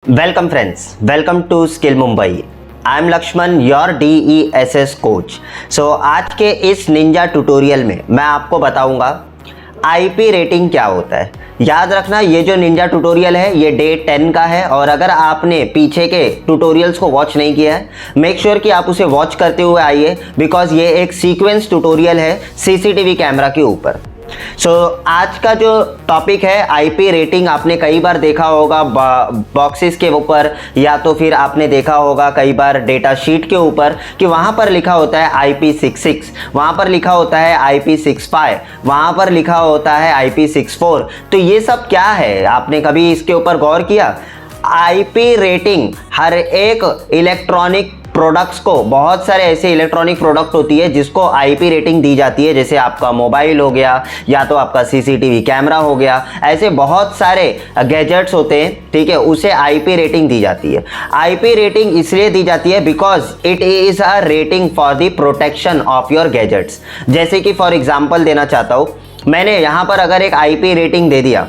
Welcome friends, welcome to Skill Mumbai. I am Lakshman, your DESS coach. So आज के इस Ninja tutorial में मैं आपको बताऊंगा IP रेटिंग क्या होता है। याद रखना ये जो निंजा ट्यूटोरियल है ये डे 10 का है और अगर आपने पीछे के ट्यूटोरियल्स को वॉच नहीं किया है मेक श्योर कि आप उसे वॉच करते हुए आइए बिकॉज ये एक सीक्वेंस ट्यूटोरियल है CCTV कैमरा के ऊपर। आज का जो टॉपिक है IP रेटिंग आपने कई बार देखा होगा बॉक्सेस के ऊपर या तो फिर आपने देखा होगा कई बार डेटा शीट के ऊपर कि वहाँ पर लिखा होता है IP66, वहाँ पर लिखा होता है IP65, वहाँ पर लिखा होता है IP64। तो ये सब क्या है, आपने कभी इसके ऊपर गौर किया? IP रेटिंग हर एक इलेक्ट्रॉनिक प्रोडक्ट्स को, बहुत सारे ऐसे इलेक्ट्रॉनिक प्रोडक्ट होती है जिसको IP रेटिंग दी जाती है, जैसे आपका मोबाइल हो गया या तो आपका CCTV कैमरा हो गया, ऐसे बहुत सारे गैजेट्स होते हैं, ठीक है, उसे IP रेटिंग दी जाती है। IP रेटिंग इसलिए दी जाती है because it is a rating for the protection of your gadgets. जैसे कि फॉर एग्जाम्पल देना चाहता हूँ, मैंने यहाँ पर अगर एक IP रेटिंग दे दिया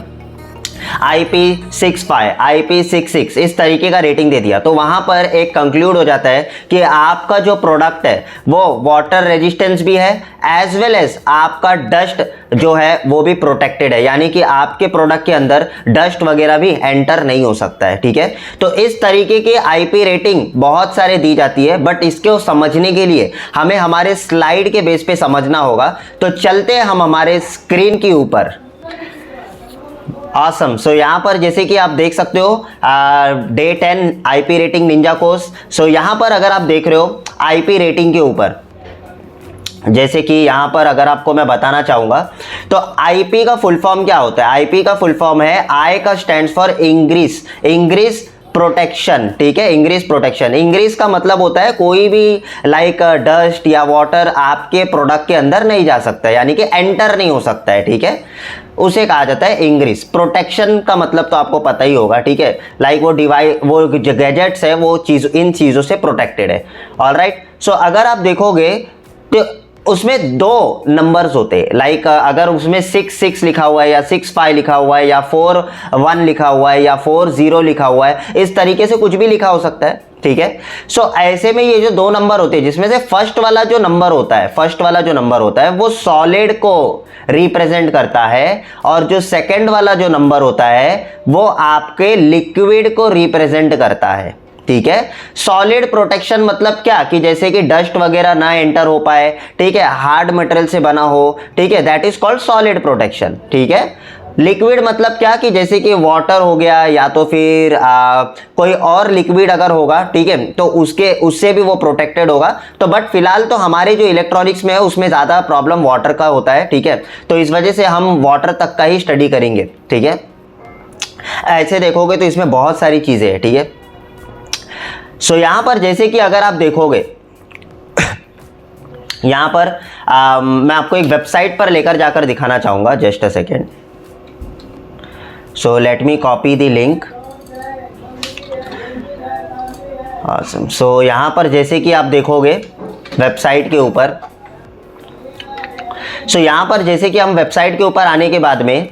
IP65, IP66 इस तरीके का रेटिंग दे दिया तो वहां पर एक कंक्लूड हो जाता है कि आपका जो प्रोडक्ट है वो वाटर रेजिस्टेंस भी है एज वेल एज आपका डस्ट जो है वो भी प्रोटेक्टेड है, यानी कि आपके प्रोडक्ट के अंदर डस्ट वगैरह भी एंटर नहीं हो सकता है। ठीक है, तो इस तरीके के IP रेटिंग बहुत सारे दी जाती है, बट इसको समझने के लिए हमें हमारे स्लाइड के बेस पे समझना होगा। तो चलते हैं हम हमारे स्क्रीन के ऊपर। ऑसम। सो यहाँ पर जैसे कि आप देख सकते हो the 10 IP rating ninja course. So यहाँ पर अगर आप देख रहे हो IP रेटिंग के ऊपर, जैसे कि यहाँ पर अगर आपको मैं बताना चाहूँगा तो IP का फुल फॉर्म क्या होता है? IP का फुल फॉर्म है, I का स्टैंड्स फॉर इंग्रीज प्रोटेक्शन। ठीक है, इंग्रीज प्रोटेक्शन। इंग्रीज का मतलब होता है कोई भी लाइक डस्ट या वाटर आपके प्रोडक्ट के अंदर नहीं जा सकता है, यानी कि एंटर नहीं हो सकता है। ठीक है, उसे कहा जाता है इंग्रीज। प्रोटेक्शन का मतलब तो आपको पता ही होगा, ठीक है, लाइक वो जो गैजेट्स है वो इन चीज़ों से प्रोटेक्टेड है। ऑलराइट, सो अगर आप देखोगे तो उसमें दो नंबर्स होते हैं, लाइक अगर उसमें 66 लिखा हुआ है या 65 लिखा हुआ है या 41 लिखा हुआ है या 40 लिखा हुआ है, इस तरीके से कुछ भी लिखा हो सकता है। ठीक है, सो ऐसे में ये जो दो नंबर होते हैं जिसमें से फर्स्ट वाला जो नंबर होता है वो सॉलिड को रिप्रेजेंट करता है और जो सेकंड वाला जो नंबर होता है वो आपके लिक्विड को रिप्रेजेंट करता है। ठीक है, सॉलिड प्रोटेक्शन मतलब क्या कि जैसे कि डस्ट वगैरह ना एंटर हो पाए, ठीक है, हार्ड मटेरियल से बना हो, ठीक है, that is called solid protection. ठीक है, लिक्विड मतलब क्या कि जैसे कि वाटर हो गया या तो फिर कोई और लिक्विड अगर होगा, ठीक है, तो उससे भी वो प्रोटेक्टेड होगा। तो बट फिलहाल तो हमारे जो इलेक्ट्रॉनिक्स में है उसमें ज़्यादा प्रॉब्लम वाटर का होता है। ठीक है, तो इस वजह से हम वाटर तक का ही स्टडी करेंगे। ठीक है, ऐसे देखोगे तो इसमें बहुत सारी चीज़ें हैं। ठीक है, सो यहाँ पर जैसे कि अगर आप देखोगे यहाँ पर मैं आपको एक वेबसाइट पर लेकर जाकर दिखाना चाहूँगा। Just a second, so let me copy the link. Awesome. So यहाँ पर जैसे कि आप देखोगे वेबसाइट के ऊपर, सो यहाँ पर जैसे कि हम वेबसाइट के ऊपर आने के बाद में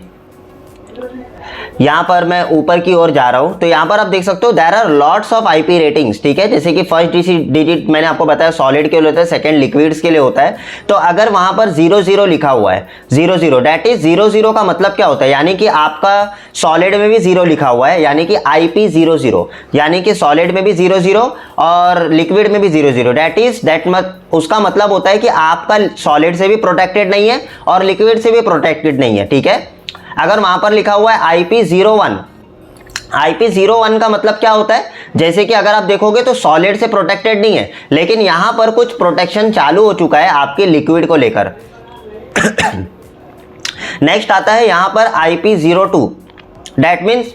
यहाँ पर मैं ऊपर की ओर जा रहा हूँ तो यहाँ पर आप देख सकते हो there are lots of IP ratings. ठीक है, जैसे कि फर्स्ट डिजिट मैंने आपको बताया सॉलिड के लिए होता है, सेकंड लिक्विड्स के लिए होता है। तो अगर वहाँ पर 00 लिखा हुआ है, 00 दैट इज 00 का मतलब क्या होता है, यानी कि आपका सॉलिड में भी 0 लिखा हुआ है, यानी कि IP00, यानी कि सॉलिड में भी 00 और लिक्विड में भी 00, उसका मतलब होता है कि आपका सॉलिड से भी प्रोटेक्टेड नहीं है और लिक्विड से भी प्रोटेक्टेड नहीं है। ठीक है, अगर वहां पर लिखा हुआ है IP01, IP01 का मतलब क्या होता है, जैसे कि अगर आप देखोगे तो सॉलिड से प्रोटेक्टेड नहीं है लेकिन यहां पर कुछ प्रोटेक्शन चालू हो चुका है आपके लिक्विड को लेकर। नेक्स्ट आता है यहां पर IP02, दैट मीन्स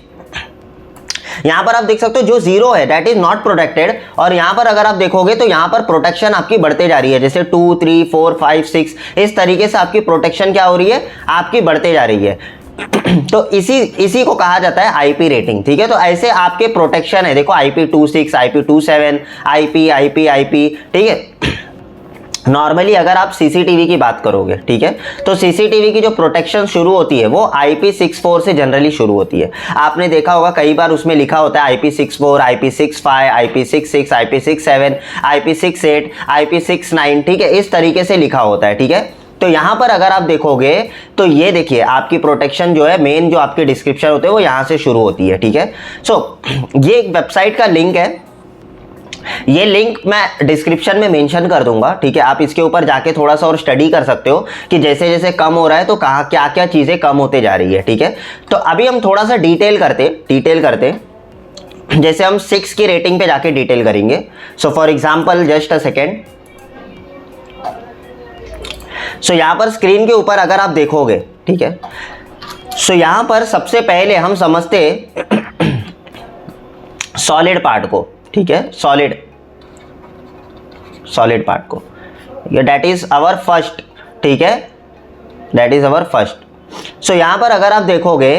यहां पर आप देख सकते हो जो 0 है दैट इज नॉट प्रोटेक्टेड और यहां पर अगर आप देखोगे तो यहां पर प्रोटेक्शन आपकी बढ़ते जा रही है, जैसे 2, 3, 4, 5, 6 इस तरीके से आपकी प्रोटेक्शन क्या हो रही है, आपकी बढ़ते जा रही है। तो इसी को कहा जाता है IP रेटिंग। ठीक है, तो ऐसे आपके प्रोटेक्शन है, देखो IP26, IP27, IP, IP, IP। ठीक है, नॉर्मली अगर आप सीसीटीवी की बात करोगे, ठीक है, तो सीसीटीवी की जो प्रोटेक्शन शुरू होती है वो IP64 से जनरली शुरू होती है। आपने देखा होगा कई बार उसमें लिखा होता है IP64, IP65, IP66, IP67, IP68, IP69, ठीक है, इस तरीके से लिखा होता है, ठीक है। तो यहां पर अगर आप देखोगे तो ये देखिए आपकी प्रोटेक्शन जो है, मेन जो आपकी डिस्क्रिप्शन होते हैं वो यहां से शुरू होती है, ठीक है। सो ये एक वेबसाइट का लिंक है, ये लिंक मैं डिस्क्रिप्शन में मेंशन कर दूंगा, ठीक है। आप इसके ऊपर जाके थोड़ा सा और स्टडी कर सकते हो कि जैसे जैसे कम हो रहा है तो कहाँ क्या क्या चीज़ें कम होते जा रही है, ठीक है। तो अभी हम थोड़ा सा डिटेल करते जैसे हम 6 की रेटिंग पे जाके डिटेल करेंगे। So for example just a second. So यहाँ पर स्क्रीन के ऊपर अगर आप देखोगे, ठीक है, सो यहाँ पर सबसे पहले हम समझते सॉलिड पार्ट को, ठीक है, सॉलिड पार्ट को, दैट इज अवर फर्स्ट, ठीक है, दैट इज अवर फर्स्ट। सो यहां पर अगर आप देखोगे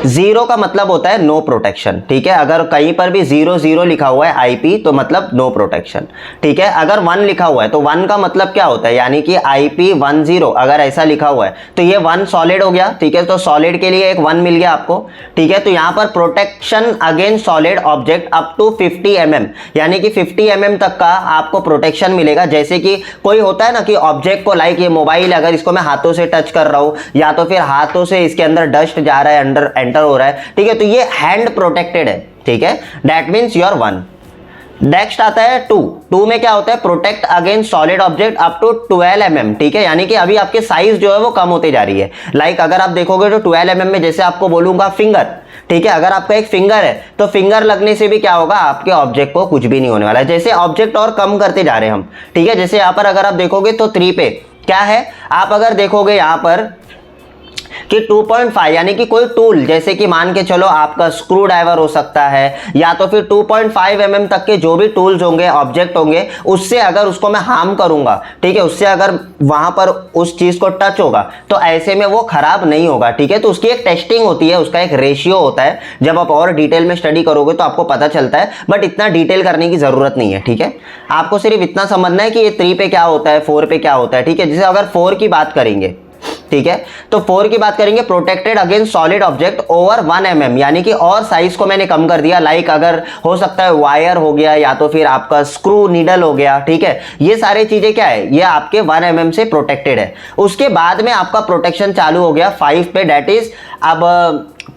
0 का मतलब होता है नो प्रोटेक्शन, ठीक है। अगर कहीं पर भी 0 लिखा हुआ है IP तो मतलब नो प्रोटेक्शन, ठीक है। अगर 1 लिखा हुआ है तो 1 का मतलब क्या होता है, यानी कि IP10 अगर ऐसा लिखा हुआ है तो ये 1 सॉलिड हो गया, ठीक है। तो सॉलिड के लिए एक 1 मिल गया आपको, ठीक है। तो यहाँ पर protection against solid object up to 50 mm, यानी कि 50 mm तक का आपको प्रोटेक्शन मिलेगा। जैसे कि कोई होता है ना कि ऑब्जेक्ट को, लाइक ये मोबाइल अगर इसको मैं हाथों से टच कर रहा हूँ या तो फिर हाथों से इसके अंदर डस्ट जा रहा है, अंदर एंटर हो रहा है, ठीक है, तो ये हैंड प्रोटेक्टेड है, ठीक है, दैट मींस योर 1। नेक्स्ट आता है 2 में क्या होता है, protect against solid object up to 12 mm, ठीक है, यानी कि अभी आपके साइज जो है वो कम होते जा रही है। लाइक अगर आप देखोगे तो 12 mm में जैसे आपको बोलूंगा फिंगर, ठीक है, अगर आपका एक फिंगर है तो फिंगर लगने से भी क्या होगा, आपके ऑब्जेक्ट को कुछ भी नहीं होने वाला है। जैसे ऑब्जेक्ट और कम करते जा रहे हैं हम, ठीक है। जैसे यहाँ पर अगर आप देखोगे तो 3 पे क्या है, आप अगर देखोगे यहाँ पर कि 2.5 यानी कि कोई टूल, जैसे कि मान के चलो आपका स्क्रू ड्राइवर हो सकता है या तो फिर 2.5 mm तक के जो भी टूल्स होंगे, ऑब्जेक्ट होंगे, उससे अगर उसको मैं हार्म करूंगा, ठीक है, उससे अगर वहां पर उस चीज को टच होगा तो ऐसे में वो खराब नहीं होगा, ठीक है। तो उसकी एक टेस्टिंग होती है, उसका एक रेशियो होता है, जब आप और डिटेल में स्टडी करोगे तो आपको पता चलता है, बट इतना डिटेल करने की जरूरत नहीं है, ठीक है। आपको सिर्फ इतना समझना है कि ये 3 पे क्या होता है, 4 पे क्या होता है, ठीक है। जैसे अगर 4 की बात करेंगे, ठीक है, तो 4 की बात करेंगे, protected against solid object over 1 mm, यानी कि और साइज को मैंने कम कर दिया। लाइक अगर हो सकता है वायर हो गया या तो फिर आपका स्क्रू नीडल हो गया, ठीक है, ये सारी चीजें क्या है, ये आपके 1 mm से प्रोटेक्टेड है। उसके बाद में आपका प्रोटेक्शन चालू हो गया 5 पे, डेट इज अब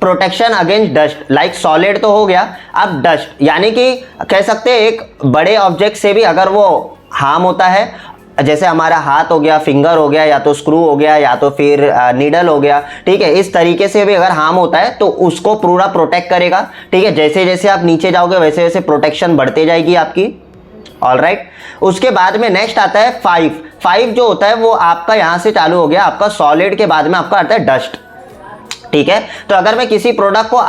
protection against dust. Like solid तो हो गया, अब डस्ट, यानी कि कह सकते हैं एक बड़े ऑब्जेक्ट से भी अगर वो हार्म होता है, जैसे हमारा हाथ हो गया, फिंगर हो गया, या तो स्क्रू हो गया, या तो फिर नीडल हो गया, ठीक है, इस तरीके से भी अगर हार्म होता है तो उसको पूरा प्रोटेक्ट करेगा, ठीक है। जैसे जैसे आप नीचे जाओगे वैसे वैसे प्रोटेक्शन बढ़ते जाएगी आपकी, ऑलराइट। उसके बाद में नेक्स्ट आता है 5 जो होता है वो आपका यहां से चालू हो गया, आपका सॉलिड के बाद में आपका आता है डस्ट, ठीक है। तो अगर मैं किसी प्रोडक्ट को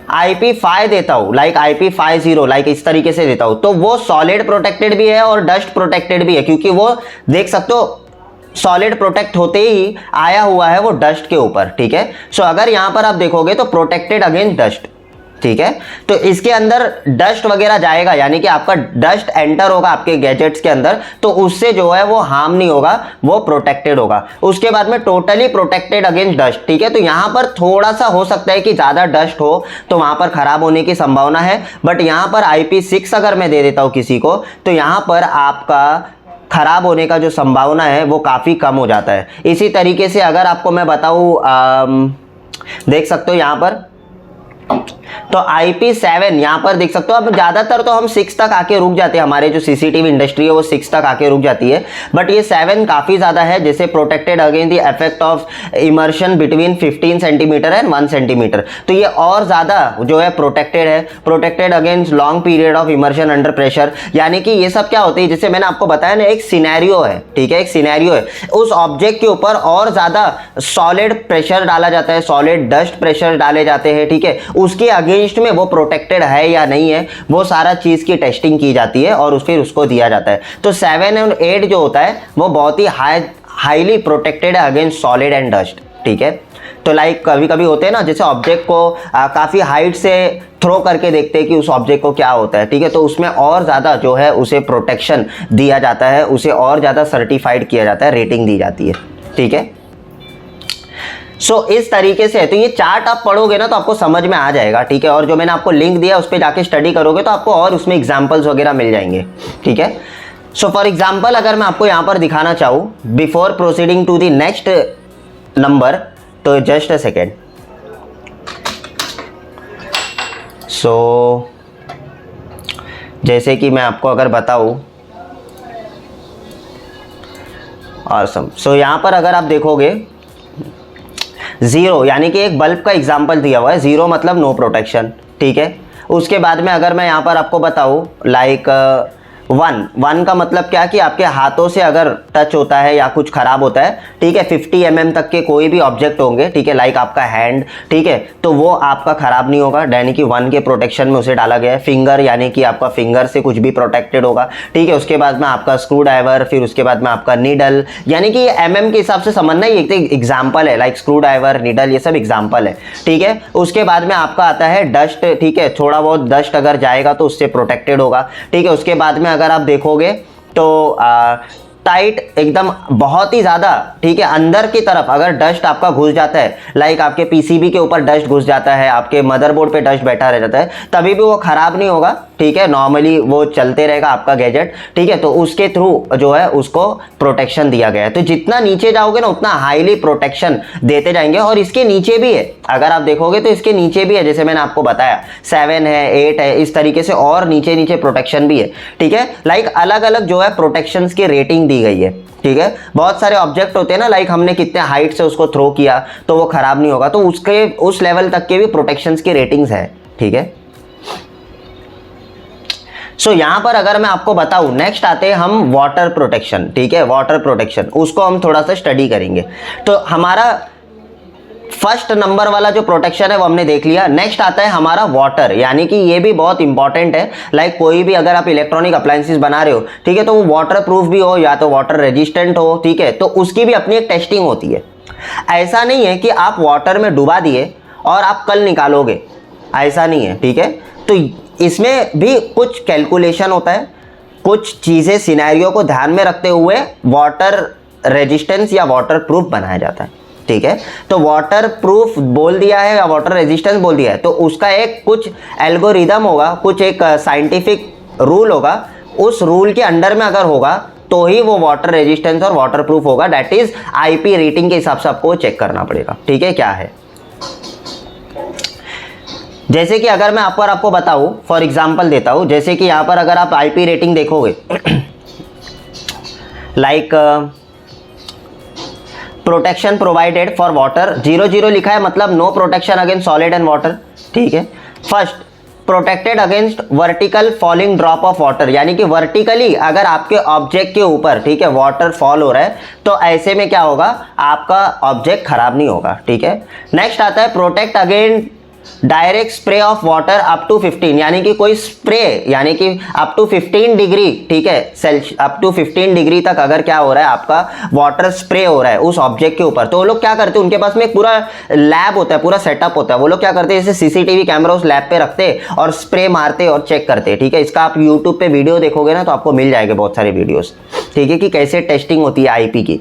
IP5 देता हूं, लाइक IP50, लाइक इस तरीके से देता हूं, तो वो सॉलिड प्रोटेक्टेड भी है और डस्ट प्रोटेक्टेड भी है, क्योंकि वो देख सकते हो सॉलिड प्रोटेक्ट होते ही आया हुआ है वो डस्ट के ऊपर, ठीक है। सो अगर यहां पर आप देखोगे तो प्रोटेक्टेड अगेंस्ट डस्ट, ठीक है, तो इसके अंदर डस्ट वगैरह जाएगा, यानी कि आपका डस्ट एंटर होगा आपके गैजेट्स के अंदर, तो उससे जो है वो हार्म नहीं होगा, वो प्रोटेक्टेड होगा। उसके बाद में टोटली प्रोटेक्टेड अगेंस्ट डस्ट, ठीक है। तो यहां पर थोड़ा सा हो सकता है कि ज्यादा डस्ट हो तो वहां पर खराब होने की संभावना है, बट यहां पर IP6 अगर मैं दे देता हूं किसी को तो यहां पर आपका खराब होने का जो संभावना है वो काफी कम हो जाता है। इसी तरीके से अगर आपको मैं बताऊं, देख सकते हो यहां पर तो IP7 यहां पर देख सकते हो। अब ज्यादातर तो हम 6 तक आके रुक जाते हैं, हमारे जो सीसीटीवी इंडस्ट्री है वो 6 तक आके रुक जाती है, बट ये 7 काफी ज्यादा है। जैसे protected against the effect of immersion between 15 centimetre and 1 centimetre, तो ये और ज्यादा जो है प्रोटेक्टेड है। Protected against long period of immersion under pressure, यानी कि ये सब क्या होती है, जैसे मैंने आपको बताया ना, एक सिनेरियो है, ठीक है, एक सिनेरियो है, उस ऑब्जेक्ट के ऊपर और ज्यादा सॉलिड प्रेशर डाला जाता है, सॉलिड डस्ट प्रेशर डाले जाते हैं, ठीक है, उसके अगेंस्ट में वो प्रोटेक्टेड है या नहीं है, वो सारा चीज की टेस्टिंग की जाती है और फिर उसको दिया जाता है। तो 7 और 8 जो होता है वो बहुत ही हाईली प्रोटेक्टेड है अगेंस्ट सॉलिड एंड डस्ट, ठीक है। तो लाइक कभी कभी होते हैं ना, जैसे ऑब्जेक्ट को काफ़ी हाइट से थ्रो करके देखते हैं कि उस ऑब्जेक्ट को क्या होता है, ठीक है, तो उसमें और ज़्यादा जो है उसे प्रोटेक्शन दिया जाता है, उसे और ज़्यादा सर्टिफाइड किया जाता है, रेटिंग दी जाती है, ठीक है। इस तरीके से है। तो ये चार्ट आप पढ़ोगे ना तो आपको समझ में आ जाएगा, ठीक है, और जो मैंने आपको लिंक दिया उस पर जाके स्टडी करोगे तो आपको और उसमें एग्जाम्पल्स वगैरह मिल जाएंगे, ठीक है। फॉर एग्जाम्पल अगर मैं आपको यहाँ पर दिखाना चाहूँ before proceeding to the next number, तो जस्ट अ सेकेंड। जैसे कि मैं आपको अगर बताऊँ, ऑसम। यहाँ पर अगर आप देखोगे जीरो यानी कि एक बल्ब का एग्जाम्पल दिया हुआ है, जीरो मतलब नो प्रोटेक्शन, ठीक है। उसके बाद में अगर मैं यहाँ पर आपको बताऊँ लाइक वन का मतलब क्या कि आपके हाथों से अगर टच होता है या कुछ खराब होता है, ठीक है, 50 mm तक के कोई भी ऑब्जेक्ट होंगे, ठीक है, लाइक आपका हैंड, ठीक है, तो वो आपका खराब नहीं होगा, यानी कि 1 के प्रोटेक्शन में उसे डाला गया है। फिंगर यानी कि आपका फिंगर से कुछ भी प्रोटेक्टेड होगा, ठीक है। उसके बाद में आपका स्क्रू ड्राइवर, फिर उसके बाद में आपका नीडल, यानी कि mm के हिसाब से समझना ही एक एग्जाम्पल है, लाइक स्क्रू ड्राइवर, नीडल, ये सब एग्जाम्पल है, ठीक है। उसके बाद में आपका आता है डस्ट, ठीक है, थोड़ा बहुत डस्ट अगर जाएगा तो उससे प्रोटेक्टेड होगा, ठीक है। उसके बाद में अगर आप देखोगे तो टाइट एकदम बहुत ही ज़्यादा, ठीक है, अंदर की तरफ अगर डस्ट आपका घुस जाता है, लाइक आपके पीसीबी के ऊपर डस्ट घुस जाता है, आपके मदरबोर्ड पे डस्ट बैठा रह जाता है, तभी भी वो खराब नहीं होगा, ठीक है, नॉर्मली वो चलते रहेगा आपका गैजेट, ठीक है। तो उसके थ्रू जो है उसको प्रोटेक्शन दिया गया है। तो जितना नीचे जाओगे ना उतना हाईली प्रोटेक्शन देते जाएंगे। और इसके नीचे भी है, अगर आप देखोगे तो इसके नीचे भी है, जैसे मैंने आपको बताया 7 है, 8 है, इस तरीके से और नीचे नीचे प्रोटेक्शन भी है, ठीक है। लाइक अलग अलग जो है प्रोटेक्शन की रेटिंग दी गई है, ठीक है। बहुत सारे ऑब्जेक्ट होते हैं ना, लाइक हमने कितने हाइट से उसको थ्रो किया तो वो खराब नहीं होगा, तो उसके उस लेवल तक के भी प्रोटेक्शंस की रेटिंग्स है, ठीक है। यहां पर अगर मैं आपको बताऊं, नेक्स्ट आते हैं हम वाटर प्रोटेक्शन, ठीक है, वाटर प्रोटेक्शन, उसको हम थोड़ा सा स्टडी करेंगे। तो हमारा फर्स्ट नंबर वाला जो प्रोटेक्शन है वो हमने देख लिया। नेक्स्ट आता है हमारा वाटर, यानी कि ये भी बहुत इंपॉर्टेंट है। लाइक कोई भी अगर आप इलेक्ट्रॉनिक अप्लायंसेस बना रहे हो, ठीक है, तो वो वाटर प्रूफ भी हो या तो वाटर रेजिस्टेंट हो, ठीक है, तो उसकी भी अपनी एक टेस्टिंग होती है। ऐसा नहीं है कि आप वाटर में डुबा दिए और आप कल निकालोगे, ऐसा नहीं है, ठीक है। तो इसमें भी कुछ कैलकुलेशन होता है, कुछ चीज़ें सिनेरियो को ध्यान में रखते हुए वाटर रेजिस्टेंस या वाटर प्रूफ बनाया जाता है, ठीक है। तो वाटर प्रूफ बोल दिया है या वाटर रेजिस्टेंस बोल दिया है, तो उसका एक कुछ एल्गोरिदम होगा, कुछ एक साइंटिफिक रूल होगा, उस रूल के अंडर में अगर होगा तो ही वो वाटर रेजिस्टेंस और वाटर प्रूफ होगा। दैट इज आईपी रेटिंग के हिसाब से आपको चेक करना पड़ेगा, ठीक है, क्या है। जैसे कि अगर मैं आपको बताऊं, फॉर एग्जांपल देता हूं, जैसे कि यहां पर अगर आप आईपी रेटिंग देखोगे like protection provided for water, 0 लिखा है, मतलब no protection against solid and water, ठीक है। First, protected against vertical falling drop of water, यानी कि वर्टिकली अगर आपके ऑब्जेक्ट के ऊपर, ठीक है, वाटर फॉल हो रहा है तो ऐसे में क्या होगा, आपका ऑब्जेक्ट खराब नहीं होगा, ठीक है। नेक्स्ट आता है protect against direct spray of water up to 15, यानी कि कोई स्प्रे, यानी कि अप टू 15 डिग्री, ठीक है, अप टू 15 डिग्री तक अगर क्या हो रहा है, आपका वाटर स्प्रे हो रहा है उस ऑब्जेक्ट के ऊपर, तो वो लोग क्या करते हैं, उनके पास में एक पूरा लैब होता है, पूरा सेटअप होता है। वो लोग क्या करते हैं, जैसे सीसीटीवी कैमरा उस लैब पे रखते हैं और स्प्रे मारते और चेक करते हैं, ठीक है। इसका आप यूट्यूब पे वीडियो देखोगे ना तो आपको मिल जाएंगे बहुत सारे वीडियोस, ठीक है, कि कैसे टेस्टिंग होती है आईपी की।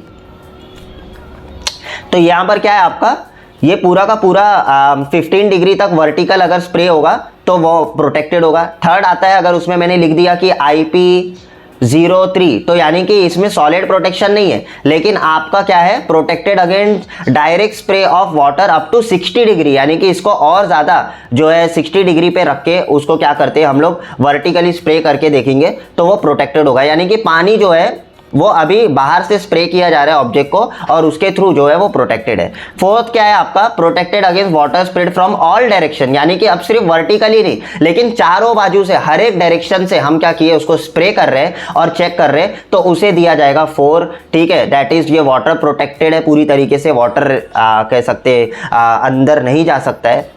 तो यहां पर क्या है, आपका ये पूरा का पूरा 15 डिग्री तक वर्टिकल अगर स्प्रे होगा तो वो प्रोटेक्टेड होगा। थर्ड आता है, अगर उसमें मैंने लिख दिया कि IP03, तो यानी कि इसमें सॉलिड प्रोटेक्शन नहीं है, लेकिन आपका क्या है, protected against direct spray of water up to 60 degree, यानी कि इसको और ज़्यादा जो है 60 डिग्री पे रख के उसको क्या करते हैं हम लोग, वर्टिकली स्प्रे करके देखेंगे तो वो प्रोटेक्टेड होगा। यानी कि पानी जो है वो अभी बाहर से स्प्रे किया जा रहा है ऑब्जेक्ट को और उसके थ्रू जो है वो प्रोटेक्टेड है। फोर्थ क्या है आपका, protected against water spread from all direction, यानी कि अब सिर्फ वर्टिकली नहीं लेकिन चारों बाजू से, हर एक डायरेक्शन से हम क्या किए, उसको स्प्रे कर रहे हैं और चेक कर रहे हैं, तो उसे दिया जाएगा 4, ठीक है। दैट इज ये वाटर प्रोटेक्टेड है पूरी तरीके से, वाटर कह सकते अंदर नहीं जा सकता है।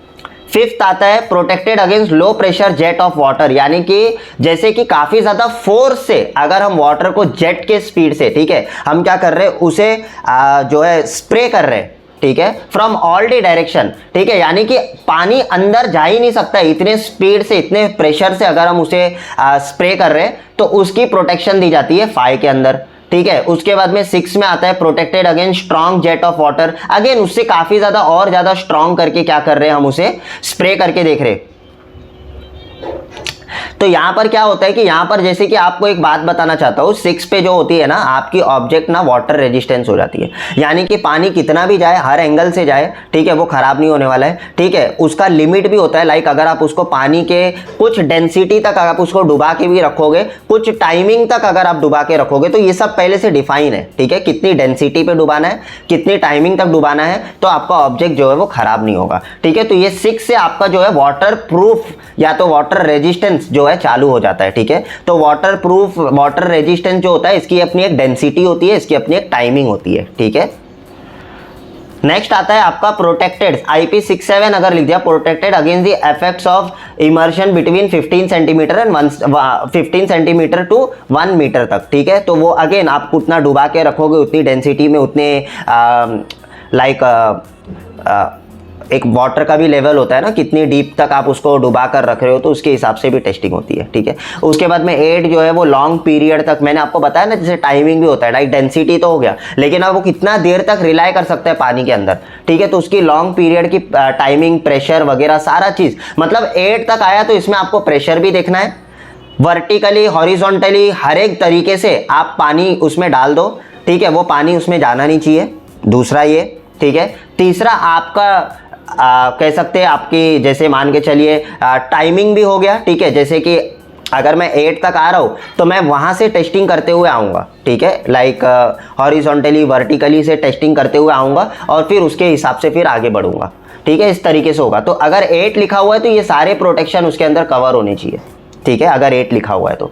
फिफ्थ आता है protected against low pressure jet of water, यानी कि जैसे कि काफी ज्यादा फोर्स से अगर हम वाटर को जेट के स्पीड से, ठीक है, हम क्या कर रहे हैं, उसे जो है स्प्रे कर रहे हैं, ठीक है, फ्रॉम ऑल दी डायरेक्शन, ठीक है, यानी कि पानी अंदर जा ही नहीं सकता इतने स्पीड से, इतने प्रेशर से अगर हम उसे स्प्रे कर रहे हैं तो उसकी प्रोटेक्शन दी जाती है 5 के अंदर, ठीक है। उसके बाद में 6 में आता है protected against strong jet of water, again उससे काफी ज्यादा और ज्यादा स्ट्रॉन्ग करके क्या कर रहे हैं हम उसे स्प्रे करके देख रहे हैं। तो यहां पर क्या होता है कि यहां पर जैसे कि आपको एक बात बताना चाहता हूं, 6 पे जो होती है ना आपकी ऑब्जेक्ट ना वाटर रेजिस्टेंस हो जाती है, यानी कि पानी कितना भी जाए, हर एंगल से जाए, ठीक है, वो खराब नहीं होने वाला है, ठीक है। उसका लिमिट भी होता है, लाइक अगर आप उसको पानी के कुछ डेंसिटी तक आप उसको डुबा के भी रखोगे, कुछ टाइमिंग तक अगर आप डुबा के रखोगे, तो ये सब पहले से डिफाइन है, ठीक है, कितनी डेंसिटी पे डुबाना है, कितनी टाइमिंग तक डुबाना है, तो आपका ऑब्जेक्ट जो है वो खराब नहीं होगा, ठीक है। तो ये 6 से आपका जो है वाटर प्रूफ या तो वाटर रेजिस्टेंस जो है चालू हो जाता है, ठीक है। तो वाटर प्रूफ, वाटर रेजिस्टेंस जो होता है इसकी अपनी एक डेंसिटी होती है, इसकी अपनी एक टाइमिंग होती है, ठीक है। नेक्स्ट आता है आपका प्रोटेक्टेड, IP67 अगर लिख दिया, protected against the effects of immersion between 15 centimetre and 15 centimetre to 1 metre तक, ठीक है। तो वो अगेन आप उतना डुबा के रखोगे उतनी डेंसिटी में, उतने एक वाटर का भी लेवल होता है ना, कितनी डीप तक आप उसको डुबा कर रख रहे हो, तो उसके हिसाब से भी टेस्टिंग होती है, ठीक है। उसके बाद में 8 जो है वो लॉन्ग पीरियड तक, मैंने आपको बताया ना जैसे टाइमिंग भी होता है, लाइक डेंसिटी तो हो गया, लेकिन अब वो कितना देर तक रिलाई कर सकता है पानी के अंदर, ठीक है। तो उसकी लॉन्ग पीरियड की टाइमिंग, प्रेशर वगैरह सारा चीज, मतलब 8 तक आया तो इसमें आपको प्रेशर भी देखना है, वर्टिकली, हॉरिजॉन्टली, हर एक तरीके से आप पानी उसमें डाल दो, ठीक है, वो पानी उसमें जाना नहीं चाहिए, दूसरा ये, ठीक है। तीसरा आपका कह सकते हैं आपकी, जैसे मान के चलिए टाइमिंग भी हो गया, ठीक है। जैसे कि अगर मैं 8 तक आ रहा हूं तो मैं वहां से टेस्टिंग करते हुए आऊंगा, ठीक है, लाइक हॉरिजॉन्टली, वर्टिकली से टेस्टिंग करते हुए आऊंगा और फिर उसके हिसाब से फिर आगे बढ़ूंगा, ठीक है, इस तरीके से होगा। तो अगर 8 लिखा हुआ है तो ये सारे प्रोटेक्शन उसके अंदर कवर होने चाहिए, ठीक है, अगर 8 लिखा हुआ है तो।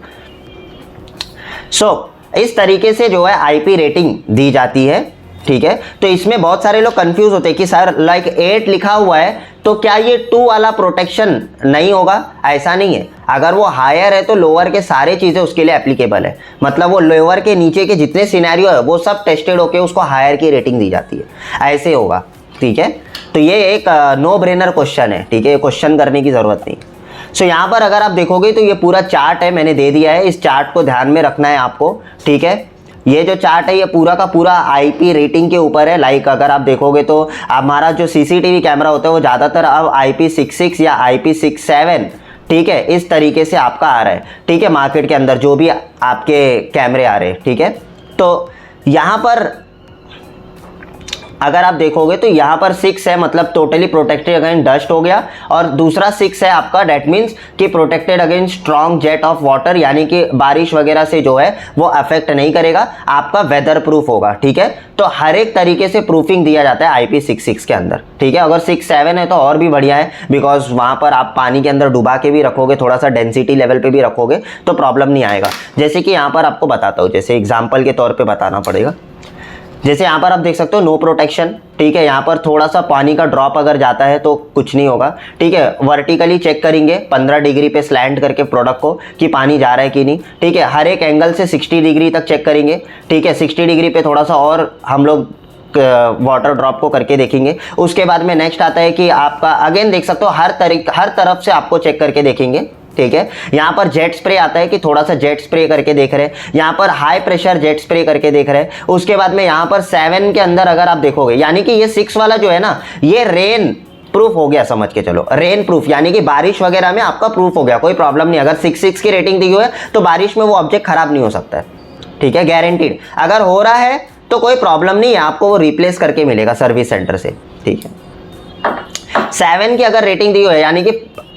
इस तरीके से जो है IP रेटिंग दी जाती है, ठीक है। तो इसमें बहुत सारे लोग कंफ्यूज होते हैं कि सर लाइक 8 लिखा हुआ है तो क्या ये 2 वाला प्रोटेक्शन नहीं होगा? ऐसा नहीं है, अगर वो हायर है तो लोअर के सारे चीजें उसके लिए एप्लीकेबल है, मतलब वो लोअर के नीचे के जितने सिनेरियो है वो सब टेस्टेड होके उसको हायर की रेटिंग दी जाती है, ऐसे होगा, ठीक है। तो ये एक नो ब्रेनर क्वेश्चन है, ठीक है, क्वेश्चन करने की जरूरत नहीं। सो यहाँ पर अगर आप देखोगे तो ये पूरा चार्ट है, मैंने दे दिया है, इस चार्ट को ध्यान में रखना है आपको, ठीक है। ये जो चार्ट है ये पूरा का पूरा IP रेटिंग के ऊपर है, लाइक अगर आप देखोगे तो हमारा जो CCTV कैमरा होता है वो ज़्यादातर अब IP66 या IP67, ठीक है, इस तरीके से आपका आ रहा है, ठीक है, मार्केट के अंदर जो भी आपके कैमरे आ रहे हैं, ठीक है। तो यहाँ पर अगर आप देखोगे तो यहाँ पर 6 है, मतलब टोटली प्रोटेक्टेड अगेंस्ट डस्ट हो गया, और दूसरा 6 है आपका, डेट मीन्स कि protected against strong jet of water, यानी कि बारिश वगैरह से जो है वो अफेक्ट नहीं करेगा, आपका वेदर प्रूफ होगा, ठीक है। तो हर एक तरीके से प्रूफिंग दिया जाता है IP66 के अंदर, ठीक है। अगर 6-7 है तो और भी बढ़िया है, बिकॉज वहां पर आप पानी के अंदर डुबा के भी रखोगे, थोड़ा सा डेंसिटी लेवल पे भी रखोगे तो प्रॉब्लम नहीं आएगा। जैसे कि यहाँ पर आपको बताता हूँ, जैसे एग्जाम्पल के तौर पर बताना पड़ेगा, जैसे यहाँ पर आप देख सकते हो नो प्रोटेक्शन, ठीक है, यहाँ पर थोड़ा सा पानी का ड्रॉप अगर जाता है तो कुछ नहीं होगा, ठीक है। वर्टिकली चेक करेंगे 15 डिग्री पे स्लैंट करके प्रोडक्ट को कि पानी जा रहा है कि नहीं, ठीक है। हर एक एंगल से 60 डिग्री तक चेक करेंगे, ठीक है, 60 डिग्री पे थोड़ा सा और हम लोग वाटर ड्रॉप को करके देखेंगे। उसके बाद में नेक्स्ट आता है कि आपका अगेन देख सकते हो हर तरफ से आपको चेक करके देखेंगे, ठीक है। यहाँ पर जेट स्प्रे आता है कि थोड़ा सा जेट स्प्रे करके देख रहे हैं, यहाँ पर हाई प्रेशर जेट स्प्रे करके देख रहे हैं। उसके बाद में यहाँ पर 7 के अंदर अगर आप देखोगे, यानी कि ये 6 वाला जो है ना ये रेन प्रूफ हो गया, समझ के चलो, रेन प्रूफ, यानी कि बारिश वगैरह में आपका प्रूफ हो गया, कोई प्रॉब्लम नहीं। अगर 6 की रेटिंग दी हुई है तो बारिश में वो ऑब्जेक्ट खराब नहीं हो सकता है, ठीक है, गारंटीड। अगर हो रहा है तो कोई प्रॉब्लम नहीं है, आपको वो रिप्लेस करके मिलेगा सर्विस सेंटर से, ठीक है। 7 की अगर रेटिंग दी हुई है, यानी कि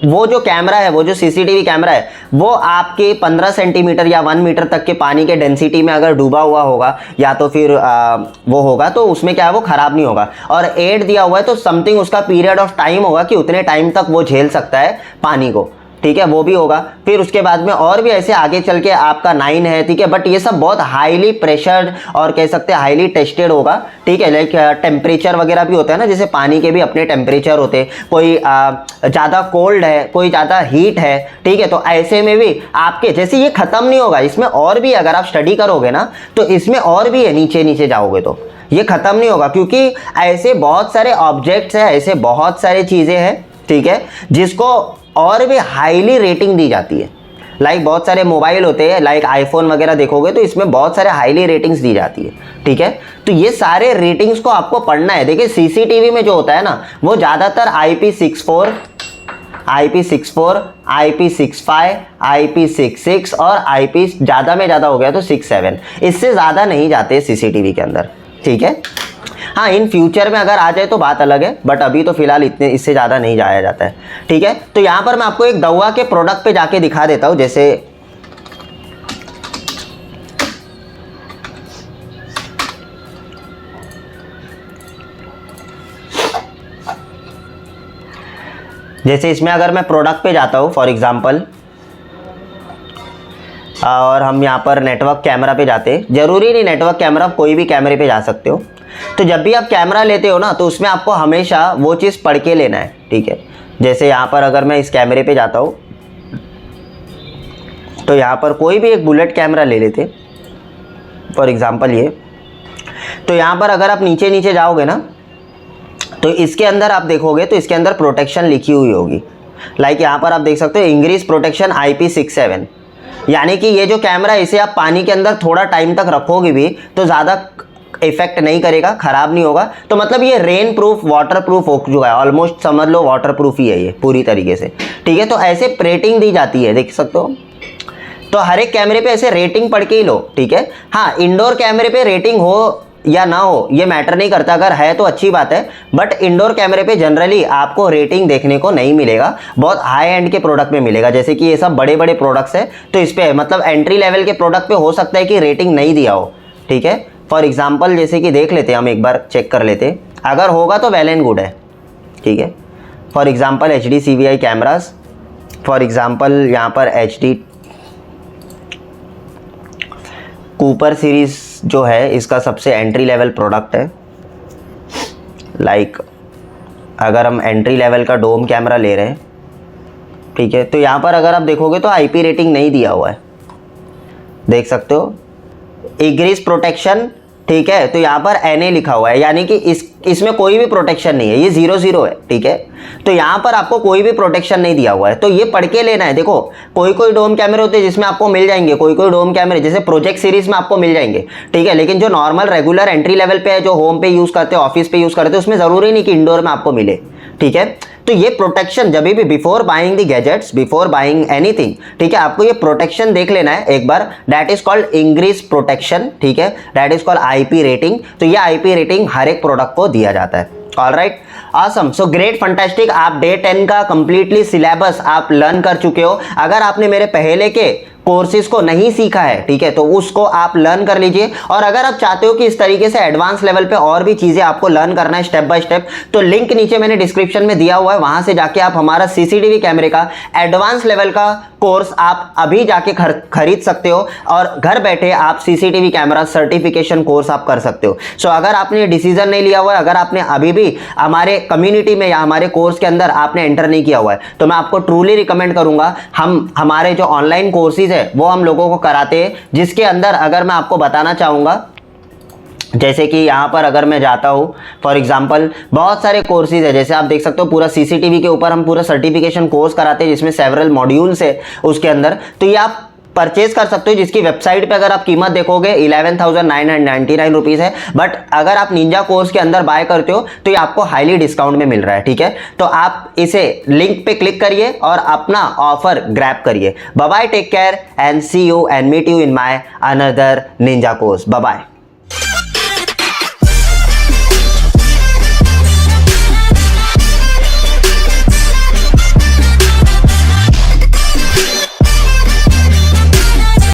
वो जो कैमरा है, वो जो CCTV कैमरा है, वो आपके 15 सेंटीमीटर या 1 मीटर तक के पानी के डेंसिटी में अगर डूबा हुआ होगा या तो फिर वो होगा तो उसमें क्या है वो खराब नहीं होगा। और 8 दिया हुआ है तो समथिंग उसका पीरियड ऑफ टाइम होगा कि उतने टाइम तक वो झेल सकता है पानी को, ठीक है, वो भी होगा। फिर उसके बाद में और भी ऐसे आगे चल के आपका 9 है, ठीक है, बट ये सब बहुत हाईली प्रेशर्ड और कह सकते हैं हाईली टेस्टेड होगा, ठीक है। लाइक टेम्परेचर वगैरह भी होता है ना, जैसे पानी के भी अपने टेम्परेचर होते हैं, कोई ज़्यादा कोल्ड है, कोई ज़्यादा हीट है, ठीक है। तो ऐसे में भी आपके जैसे ये ख़त्म नहीं होगा, इसमें और भी अगर आप स्टडी करोगे ना तो इसमें और भी है, नीचे नीचे जाओगे तो ये ख़त्म नहीं होगा, क्योंकि ऐसे बहुत सारे ऑब्जेक्ट्स हैं, ऐसे बहुत सारी चीज़ें हैं, ठीक है, जिसको और भी हाईली रेटिंग दी जाती है। लाइक बहुत सारे मोबाइल होते हैं, लाइक आईफोन वगैरह देखोगे तो इसमें बहुत सारे हाईली रेटिंग्स दी जाती है, ठीक है। तो ये सारे रेटिंग्स को आपको पढ़ना है। देखिए सीसीटीवी में जो होता है ना, वो ज़्यादातर IP64, IP65, IP66 और IP ज़्यादा में ज़्यादा हो गया तो 67, इससे ज़्यादा नहीं जाते सीसीटीवी के अंदर, ठीक है। हाँ, इन फ्यूचर में अगर आ जाए तो बात अलग है, बट अभी तो फिलहाल इतने इससे ज़्यादा नहीं जाया जाता है, ठीक है। तो यहाँ पर मैं आपको एक दवा के प्रोडक्ट पे जाके दिखा देता हूँ। जैसे इसमें अगर मैं प्रोडक्ट पे जाता हूँ फॉर एग्जांपल, और हम यहाँ पर नेटवर्क कैमरा पे जाते हैं, ज़रूरी नहीं नेटवर्क कैमरा, कोई भी कैमरे पे जा सकते हो। तो जब भी आप कैमरा लेते हो ना तो उसमें आपको हमेशा वो चीज़ पढ़ के लेना है, ठीक है। जैसे यहाँ पर अगर मैं इस कैमरे पे जाता हूँ तो यहाँ पर कोई भी एक बुलेट कैमरा ले लेते फॉर एग्जांपल ये। तो यहाँ पर अगर आप नीचे नीचे जाओगे ना तो इसके अंदर आप देखोगे तो इसके अंदर प्रोटेक्शन लिखी हुई होगी। लाइक यहाँ पर आप देख सकते हो इंक्रीज प्रोटेक्शन IP67, यानी कि ये जो कैमरा इसे आप पानी के अंदर थोड़ा टाइम तक रखोगे भी तो ज़्यादा इफेक्ट नहीं करेगा, ख़राब नहीं होगा। तो मतलब ये रेन प्रूफ, वाटर प्रूफ हो चुका है, ऑलमोस्ट समझ लो वाटर प्रूफ ही है ये पूरी तरीके से, ठीक है। तो ऐसे रेटिंग दी जाती है, देख सकते हो। तो हर एक कैमरे पे ऐसे रेटिंग पढ़ के ही लो, ठीक है। हाँ, इंडोर कैमरे पे रेटिंग हो या ना हो ये मैटर नहीं करता, अगर है तो अच्छी बात है, बट इंडोर कैमरे पे जनरली आपको रेटिंग देखने को नहीं मिलेगा, बहुत हाई एंड के प्रोडक्ट में मिलेगा। जैसे कि ये सब बड़े बड़े प्रोडक्ट्स है तो इस पर मतलब एंट्री लेवल के प्रोडक्ट पे हो सकता है कि रेटिंग नहीं दिया हो, ठीक है। फॉर एग्जाम्पल जैसे कि देख लेते हैं, हम एक बार चेक कर लेते हैं, अगर होगा तो वेल एंड गुड है, ठीक है। For example HD CVI cameras, for example यहाँ पर HD कूपर सीरीज जो है इसका सबसे एंट्री लेवल प्रोडक्ट है। लाइक अगर हम एंट्री लेवल का डोम कैमरा ले रहे हैं, ठीक है, तो यहाँ पर अगर आप देखोगे तो IP रेटिंग नहीं दिया हुआ है, देख सकते हो, इंक्रीज प्रोटेक्शन, ठीक है। तो यहाँ पर NA लिखा हुआ है, यानी कि इसमें कोई भी प्रोटेक्शन नहीं है, ये 0 है, ठीक है। तो यहाँ पर आपको कोई भी प्रोटेक्शन नहीं दिया हुआ है, तो ये पढ़ के लेना है। देखो कोई कोई डोम कैमरे होते हैं जिसमें आपको मिल जाएंगे, कोई कोई डोम कैमरे जैसे प्रोजेक्ट सीरीज में आपको मिल जाएंगे, ठीक है। लेकिन जो नॉर्मल रेगुलर एंट्री लेवल पे है, जो होम पे यूज़ करते हैं, ऑफिस पे यूज़ करते हैं, उसमें ज़रूरी नहीं कि इंडोर में आपको मिले, ठीक है। तो ये प्रोटेक्शन जब भी before buying the gadgets, before buying anything, ठीक है, आपको ये प्रोटेक्शन देख लेना है एक बार, that is called ingress protection, ठीक है, that is called IP rating. तो ये IP रेटिंग हर एक प्रोडक्ट को दिया जाता है। Alright, awesome, so great, fantastic. आप डे 10 का कंप्लीटली सिलेबस आप लर्न कर चुके हो। अगर आपने मेरे पहले के कोर्सेज को नहीं सीखा है, ठीक है, तो उसको आप लर्न कर लीजिए। और अगर आप चाहते हो कि इस तरीके से एडवांस लेवल पे और भी चीजें आपको लर्न करना है स्टेप बाय स्टेप, तो लिंक नीचे मैंने डिस्क्रिप्शन में दिया हुआ है, वहां से जाके आप हमारा CCTV कैमरे का एडवांस लेवल का कोर्स आप अभी जाके खरीद सकते हो और घर बैठे आप CCTV कैमरा सर्टिफिकेशन कोर्स आप कर सकते हो। सो अगर आपने डिसीजन नहीं लिया हुआ है, अगर आपने अभी भी हमारे कम्युनिटी में या हमारे कोर्स के अंदर आपने एंटर नहीं किया हुआ है, तो मैं आपको ट्रूली रिकमेंड करूंगा, हमारे जो ऑनलाइन कोर्सेज है वो हम लोगों को कराते हैं, जिसके अंदर अगर मैं आपको बताना चाहूँगा, जैसे कि यहाँ पर अगर मैं जाता हूँ फॉर एग्जांपल, बहुत सारे कोर्सेज है, जैसे आप देख सकते हो पूरा CCTV के ऊपर हम पूरा सर्टिफिकेशन कोर्स कराते हैं जिसमें सेवरल मॉड्यूल्स है उसके अंदर। तो ये आप परचेज कर सकते हो, जिसकी वेबसाइट पे अगर आप कीमत देखोगे 11,999 रुपीज़ है, बट अगर आप निंजा कोर्स के अंदर बाय करते हो तो ये आपको हाईली डिस्काउंट में मिल रहा है, ठीक है। तो आप इसे लिंक पे क्लिक करिए और अपना ऑफर ग्रैब करिए। Bye bye, take care and see you and meet you in my another ninja course. Bye bye.